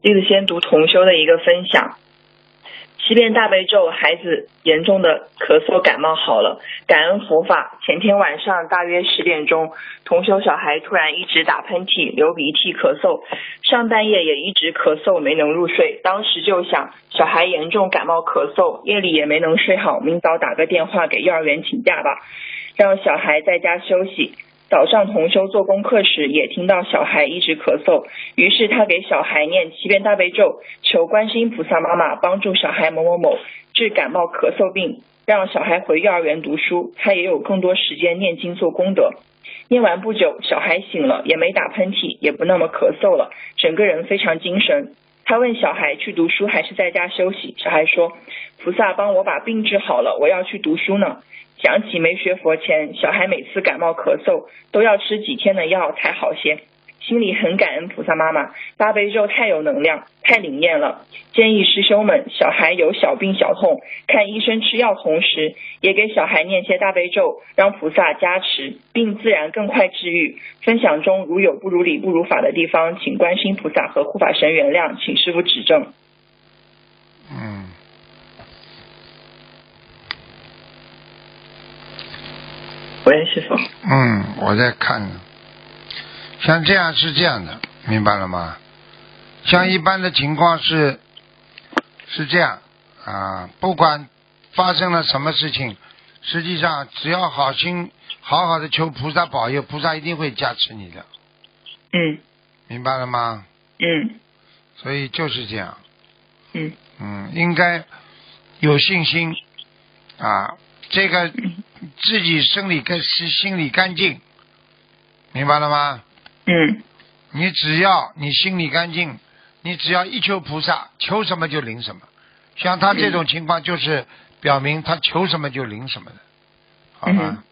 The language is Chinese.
弟子先读同修的一个分享。7遍大悲咒，孩子严重的咳嗽感冒好了，感恩佛法。前天晚上大约10点钟，同修小孩突然一直打喷嚏、流鼻涕、咳嗽，上半夜也一直咳嗽，没能入睡。当时就想，小孩严重感冒咳嗽，夜里也没能睡好，明早打个电话给幼儿园请假吧，让小孩在家休息。早上同修做功课时也听到小孩一直咳嗽，于是他给小孩念7遍大悲咒，求观世音菩萨妈妈帮助小孩某某某治感冒咳嗽病，让小孩回幼儿园读书，他也有更多时间念经做功德。念完不久，小孩醒了，也没打喷嚏，也不那么咳嗽了，整个人非常精神。他问小孩去读书还是在家休息，小孩说菩萨帮我把病治好了，我要去读书呢。想起没学佛前，小孩每次感冒咳嗽都要吃几天的药才好些，心里很感恩菩萨妈妈，大悲咒太有能量，太灵验了。建议师兄们，小孩有小病小痛，看医生吃药同时，也给小孩念些大悲咒，让菩萨加持，病自然更快治愈。分享中如有不如理不如法的地方，请观世音菩萨和护法神原谅，请师父指正。喂，师父。我在看，像这样是这样的，明白了吗？像一般的情况是这样啊，不管发生了什么事情，实际上只要好好的求菩萨保佑，菩萨一定会加持你的。明白了吗？所以就是这样。应该有信心啊，这个自己心里干净，明白了吗？你只要你心里干净，你只要一求菩萨，求什么就灵什么。像他这种情况就是表明他求什么就灵什么的，好吧？